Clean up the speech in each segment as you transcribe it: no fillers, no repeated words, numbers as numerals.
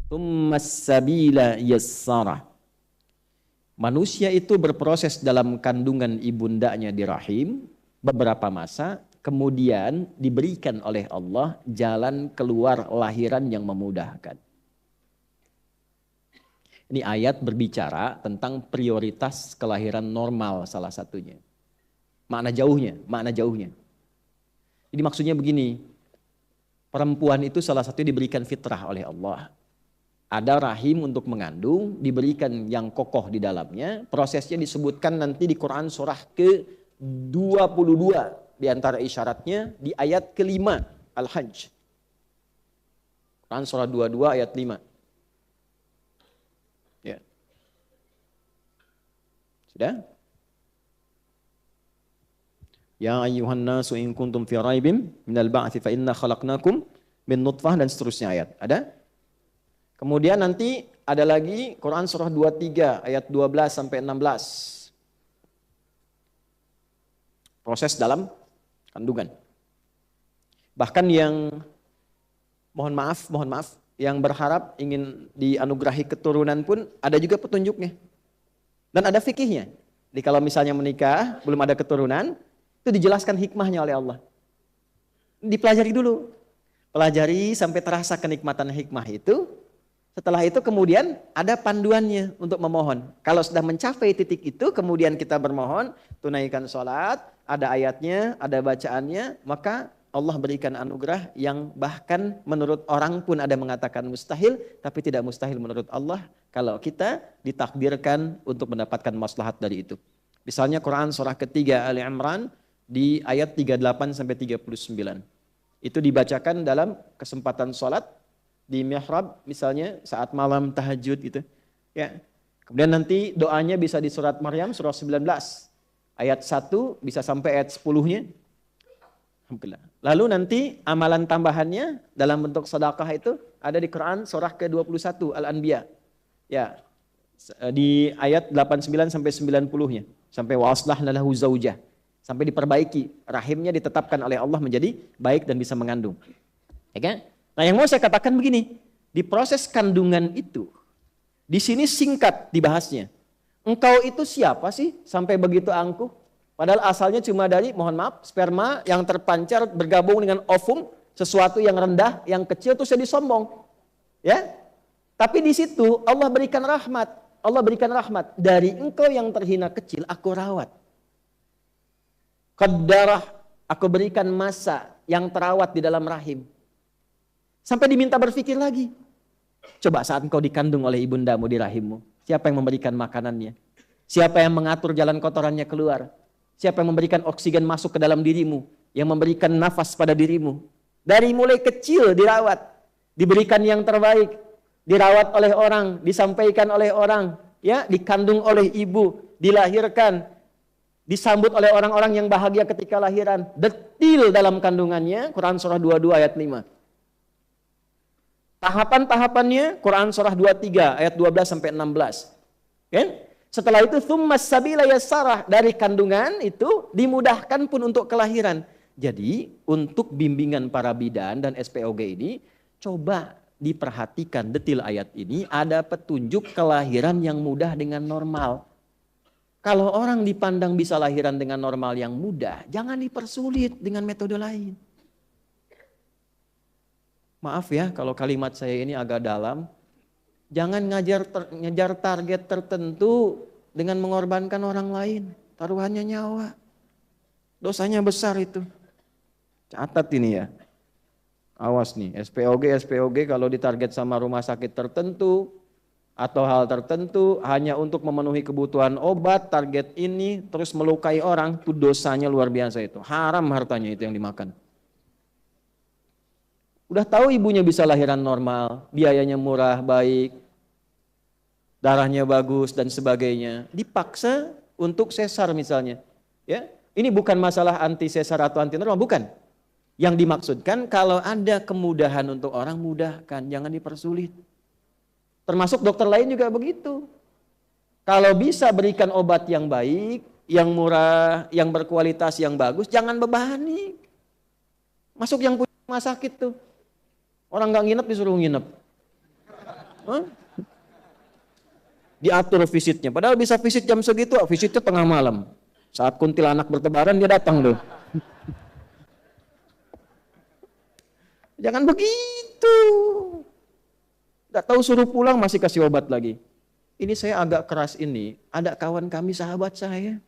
Tsummas sabila yassara. Manusia itu berproses dalam kandungan ibundanya di rahim beberapa masa, kemudian diberikan oleh Allah jalan keluar lahiran yang memudahkan. Ini ayat berbicara tentang prioritas kelahiran normal salah satunya. Makna jauhnya. Jadi maksudnya begini, perempuan itu salah satunya diberikan fitrah oleh Allah. Ada rahim untuk mengandung, diberikan yang kokoh di dalamnya. Prosesnya disebutkan nanti di Quran surah ke-22. Di antara isyaratnya di ayat ke-5 Al-Hajj. Quran surah 22 ayat 5. Ya. Sudah? Ya ayyuhan nasu in kuntum fi raibin minal ba'tsi fa inna khalaqnakum min nutfah, dan seterusnya ayat. Ada? Kemudian nanti ada lagi Quran surah 23 ayat 12 sampai 16. Proses dalam kandungan. Bahkan yang mohon maaf, yang berharap ingin dianugerahi keturunan pun ada juga petunjuknya. Dan ada fikihnya. Jadi kalau misalnya menikah belum ada keturunan, itu dijelaskan hikmahnya oleh Allah. Dipelajari dulu. Pelajari sampai terasa kenikmatan hikmah itu. Setelah itu kemudian ada panduannya untuk memohon. Kalau sudah mencapai titik itu, kemudian kita bermohon, tunaikan sholat, ada ayatnya, ada bacaannya, maka Allah berikan anugerah yang bahkan menurut orang pun ada mengatakan mustahil, tapi tidak mustahil menurut Allah kalau kita ditakdirkan untuk mendapatkan maslahat dari itu. Misalnya Quran surah ketiga Ali Imran di ayat 38 sampai 39. Itu dibacakan dalam kesempatan sholat, di mihrab misalnya saat malam tahajud gitu ya. Kemudian nanti doanya bisa di surat Maryam surah 19 ayat 1 bisa sampai ayat 10-nya. Alhamdulillah. Lalu nanti amalan tambahannya dalam bentuk sedekah itu ada di Quran surah ke-21 Al-Anbiya. Ya. Di ayat 89 sampai 90-nya, sampai wa aslahna lahu zaujah, sampai diperbaiki rahimnya, ditetapkan oleh Allah menjadi baik dan bisa mengandung. Ya kan? Nah, yang mau saya katakan begini, di proses kandungan itu, di sini singkat dibahasnya. Engkau itu siapa sih sampai begitu angkuh? Padahal asalnya cuma dari, mohon maaf, sperma yang terpancar bergabung dengan ovum, sesuatu yang rendah, yang kecil, terus jadi sombong. Ya? Tapi di situ Allah berikan rahmat. Allah berikan rahmat. Dari engkau yang terhina kecil, aku rawat. Qaddarah, aku berikan masa yang terawat di dalam rahim. Sampai diminta berpikir lagi. Coba saat engkau dikandung oleh ibundamu di rahimmu, siapa yang memberikan makanannya? Siapa yang mengatur jalan kotorannya keluar? Siapa yang memberikan oksigen masuk ke dalam dirimu? Yang memberikan nafas pada dirimu? Dari mulai kecil dirawat, diberikan yang terbaik, dirawat oleh orang, disampaikan oleh orang, ya, dikandung oleh ibu, dilahirkan, disambut oleh orang-orang yang bahagia ketika lahiran. Detil dalam kandungannya, Quran surah 22 ayat 5. Tahapan-tahapannya Quran surah 23 ayat 12 sampai 16. Kan? Setelah itu tsummas sabila yassara, dari kandungan itu dimudahkan pun untuk kelahiran. Jadi untuk bimbingan para bidan dan SPOG ini coba diperhatikan detil ayat ini, ada petunjuk kelahiran yang mudah dengan normal. Kalau orang dipandang bisa lahiran dengan normal yang mudah, jangan dipersulit dengan metode lain. Maaf ya kalau kalimat saya ini agak dalam. Jangan ngejar target tertentu dengan mengorbankan orang lain. Taruhannya nyawa. Dosanya besar itu. Catat ini ya. Awas nih, SPOG kalau ditarget sama rumah sakit tertentu atau hal tertentu hanya untuk memenuhi kebutuhan obat, target ini terus melukai orang, itu dosanya luar biasa itu. Haram hartanya itu yang dimakan. Udah tahu ibunya bisa lahiran normal, biayanya murah, baik, darahnya bagus dan sebagainya. Dipaksa untuk sesar misalnya. Ya, ini bukan masalah anti sesar atau anti normal, bukan. Yang dimaksudkan kalau ada kemudahan untuk orang, mudahkan, jangan dipersulit. Termasuk dokter lain juga begitu. Kalau bisa berikan obat yang baik, yang murah, yang berkualitas, yang bagus, jangan bebani. Masuk yang punya rumah sakit tuh. Orang nggak nginep disuruh nginep. Hah? Diatur visitnya. Padahal bisa visit jam segitu, visitnya tengah malam. Saat kuntilanak bertebaran dia datang tuh. Jangan begitu. Gak tahu suruh pulang masih kasih obat lagi. Ini saya agak keras ini. Ada kawan kami sahabat saya.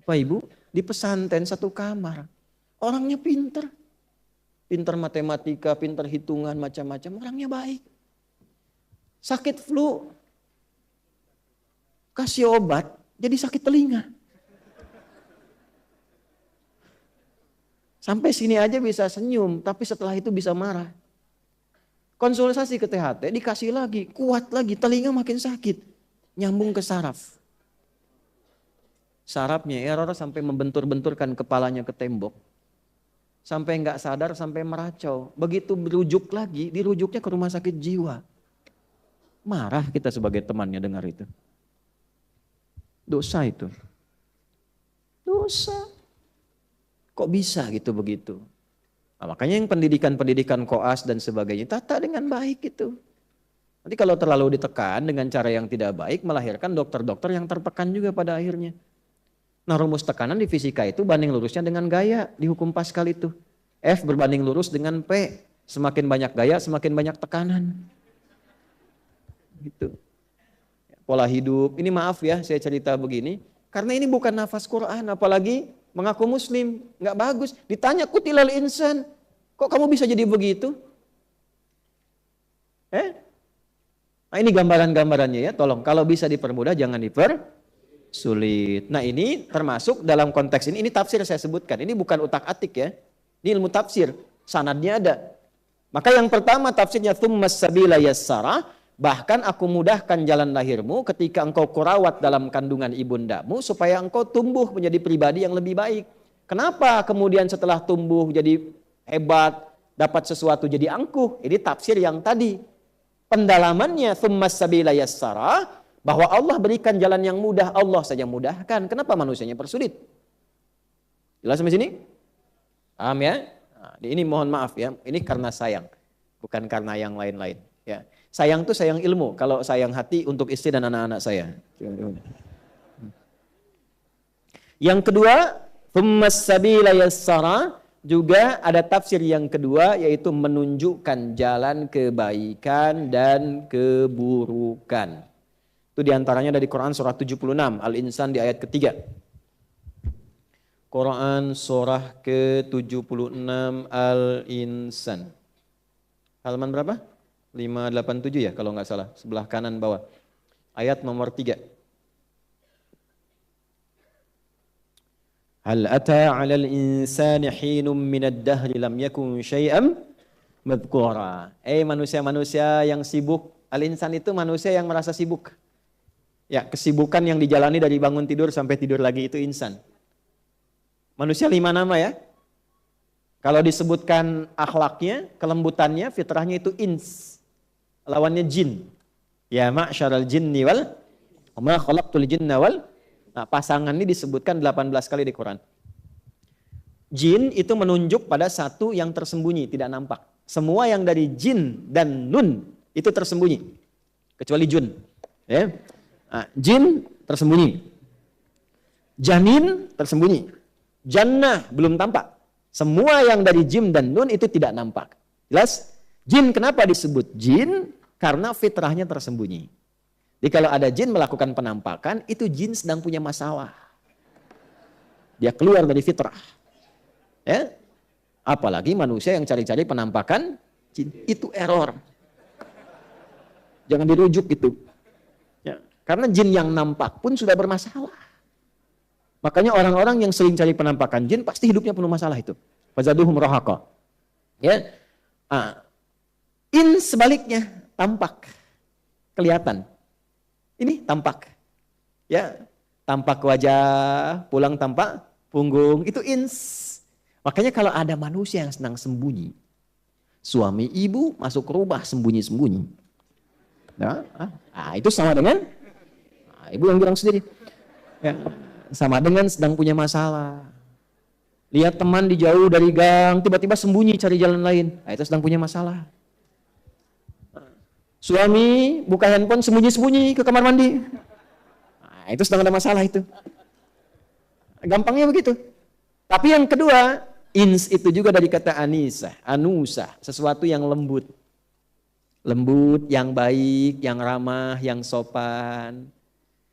Bapak Ibu, di pesantren satu kamar. Orangnya pinter. Pinter matematika, pinter hitungan, macam-macam. Orangnya baik. Sakit flu. Kasih obat, jadi sakit telinga. Sampai sini aja bisa senyum, tapi setelah itu bisa marah. Konsultasi ke THT, dikasih lagi, kuat lagi, telinga makin sakit. Nyambung ke saraf. Sarafnya error sampai membentur-benturkan kepalanya ke tembok. Sampai nggak sadar, sampai meracau. Begitu berujuk lagi, dirujuknya ke rumah sakit jiwa. Marah kita sebagai temannya dengar itu. Dosa itu. Dosa. Kok bisa gitu begitu? Nah, makanya yang pendidikan koas dan sebagainya, tata dengan baik itu. Nanti kalau terlalu ditekan dengan cara yang tidak baik, melahirkan dokter-dokter yang tertekan juga pada akhirnya. Nah, rumus tekanan di fisika itu banding lurusnya dengan gaya di hukum Pascal itu. F berbanding lurus dengan P. Semakin banyak gaya, semakin banyak tekanan. Gitu. Pola hidup, ini maaf ya saya cerita begini. Karena ini bukan nafas Quran, apalagi mengaku muslim. Nggak bagus. Ditanya kutilal insan, kok kamu bisa jadi begitu? Nah ini gambaran-gambarannya ya, tolong. Kalau bisa dipermudah, jangan sulit. Nah ini termasuk dalam konteks ini tafsir saya sebutkan. Ini bukan utak-atik ya. Ini ilmu tafsir. Sanadnya ada. Maka yang pertama tafsirnya tsummas sabila yassara. Bahkan aku mudahkan jalan lahirmu ketika engkau kurawat dalam kandungan ibundamu supaya engkau tumbuh menjadi pribadi yang lebih baik. Kenapa kemudian setelah tumbuh jadi hebat, dapat sesuatu jadi angkuh? Ini tafsir yang tadi. Pendalamannya tsummas sabila yassara. Bahwa Allah berikan jalan yang mudah, Allah saja mudahkan. Kenapa manusianya persulit? Jelas sampai sini? Paham ya? Nah, ini mohon maaf ya, ini karena sayang. Bukan karena yang lain-lain. Ya. Sayang tuh sayang ilmu, kalau sayang hati untuk istri dan anak-anak saya. Yang kedua, tsummas sabila yassara, juga ada tafsir yang kedua yaitu menunjukkan jalan kebaikan dan keburukan. Itu diantaranya dari Quran surah 76, Al-Insan di ayat ketiga. Quran surah ke-76 Al-Insan. Halaman berapa? 587 ya kalau nggak salah, sebelah kanan bawah. Ayat nomor 3. Hal ata 'alal insani hinum minad dahri lam yakun syai'an madhkura. Manusia-manusia yang sibuk. Al-insan itu manusia yang merasa sibuk. Ya, kesibukan yang dijalani dari bangun tidur sampai tidur lagi itu insan. Manusia 5 nama ya. Kalau disebutkan akhlaknya, kelembutannya, fitrahnya itu ins. Lawannya jin. Ya ma'syaral jinni wal ma khalaqtul jinna wal. Nah, pasangan ini disebutkan 18 kali di Quran. Jin itu menunjuk pada satu yang tersembunyi, tidak nampak. Semua yang dari jin dan nun itu tersembunyi. Kecuali jun. Ya. Nah, jin tersembunyi. Janin tersembunyi. Jannah belum tampak. Semua yang dari jim dan nun itu tidak nampak. Jelas? Jin kenapa disebut jin? Karena fitrahnya tersembunyi. Jadi kalau ada jin melakukan penampakan, itu jin sedang punya masalah. Dia keluar dari fitrah. Ya? Apalagi manusia yang cari-cari penampakan, jin, itu error. Jangan dirujuk gitu. Ya. Karena jin yang nampak pun sudah bermasalah. Makanya orang-orang yang sering cari penampakan jin pasti hidupnya penuh masalah itu. Fazaduhum rahaqa. Ya. Sebaliknya tampak, kelihatan. Ini tampak. Ya, tampak wajah, pulang tampak punggung, itu ins. Makanya kalau ada manusia yang senang sembunyi, suami ibu masuk ke rumah sembunyi-sembunyi. Nah, itu sama dengan ibu yang bilang sendiri. Ya, sama dengan sedang punya masalah. Lihat teman di jauh dari gang, tiba-tiba sembunyi cari jalan lain. Nah, itu sedang punya masalah. Suami buka handphone sembunyi-sembunyi ke kamar mandi. Nah, itu sedang ada masalah itu. Gampangnya begitu. Tapi yang kedua, ins itu juga dari kata anisa, anusa, sesuatu yang lembut. Lembut, yang baik, yang ramah, yang sopan.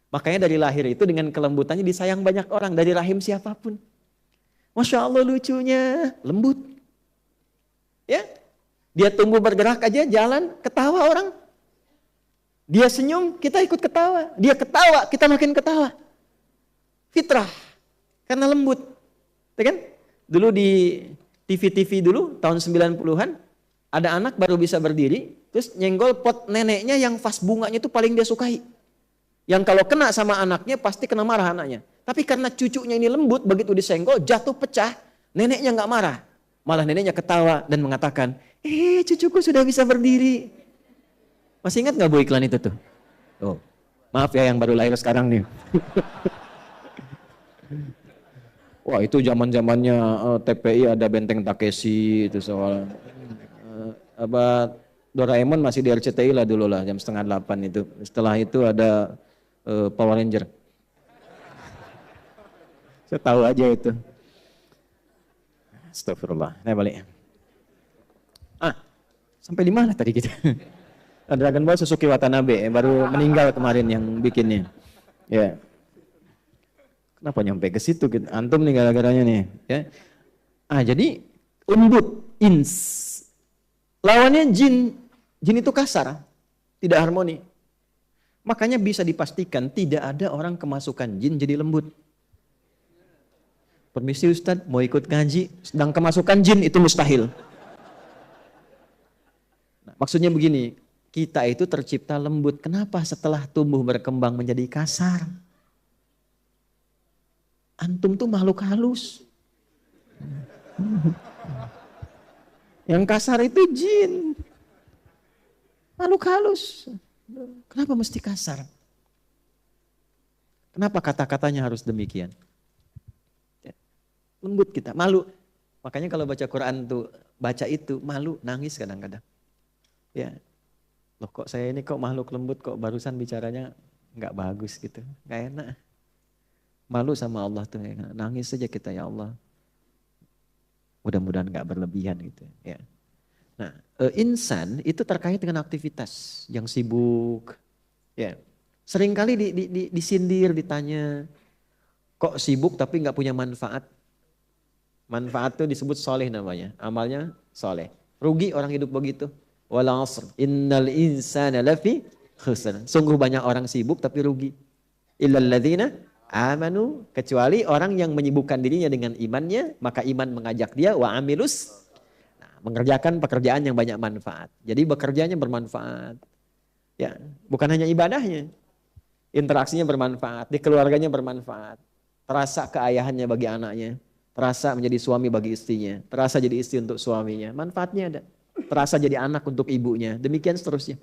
Makanya dari lahir itu dengan kelembutannya disayang banyak orang dari rahim siapapun. Masya Allah lucunya, lembut. Ya, dia tumbuh bergerak aja, jalan, ketawa orang. Dia senyum, kita ikut ketawa. Dia ketawa, kita makin ketawa. Fitrah, karena lembut. Ya kan? Dulu di TV-TV dulu, tahun 90-an, ada anak baru bisa berdiri, terus nyenggol pot neneknya yang vas bunganya itu paling dia sukai. Yang kalau kena sama anaknya, pasti kena marah anaknya. Tapi karena cucunya ini lembut, begitu disenggol, jatuh pecah, neneknya nggak marah. Malah neneknya ketawa dan mengatakan, cucuku sudah bisa berdiri. Masih ingat nggak Bu iklan itu tuh? Oh, maaf ya yang baru lahir sekarang nih. Wah itu zaman-zamannya TPI ada Benteng Takeshi itu soal Doraemon masih di RCTI lah dulu lah jam 7:30 itu. Setelah itu ada Power Ranger. Saya tahu aja itu. Astagfirullah. Nah balik. Sampai di mana tadi kita? Dragon Ball Suzuki Watanabe baru meninggal kemarin yang bikinnya. Ya. Kenapa nyampe ke situ? Antum nih gara-garanya nih. Ya. Jadi lembut, ins. Lawannya jin. Jin itu kasar, tidak harmoni. Makanya bisa dipastikan tidak ada orang kemasukan jin jadi lembut. Permisi Ustadz, mau ikut ngaji, sedang kemasukan jin itu mustahil. Nah, maksudnya begini, kita itu tercipta lembut. Kenapa setelah tumbuh berkembang menjadi kasar? Antum tuh makhluk halus. Yang kasar itu jin. Makhluk halus. Kenapa mesti kasar? Kenapa kata-katanya harus demikian? Lembut kita, malu. Makanya kalau baca Quran tuh, baca itu malu, nangis kadang-kadang. Ya, loh kok saya ini kok makhluk lembut, kok barusan bicaranya nggak bagus gitu, nggak enak. Malu sama Allah tuh, ya. Nangis saja kita ya Allah. Mudah-mudahan nggak berlebihan gitu. Ya. Nah, insan itu terkait dengan aktivitas yang sibuk. Ya, seringkali disindir, ditanya, kok sibuk tapi nggak punya manfaat. Manfaat itu disebut soleh namanya, amalnya soleh. Rugi orang hidup begitu. Wal 'asr, innal insana lafi khusr. Sungguh banyak orang sibuk tapi rugi. Illal ladzina amanu, kecuali orang yang menyibukkan dirinya dengan imannya, maka iman mengajak dia wa amilus, mengerjakan pekerjaan yang banyak manfaat. Jadi bekerjanya bermanfaat. Ya, bukan hanya ibadahnya. Interaksinya bermanfaat, di keluarganya bermanfaat. Terasa keayahannya bagi anaknya, terasa menjadi suami bagi istrinya, terasa jadi istri untuk suaminya. Manfaatnya ada. Terasa jadi anak untuk ibunya. Demikian seterusnya.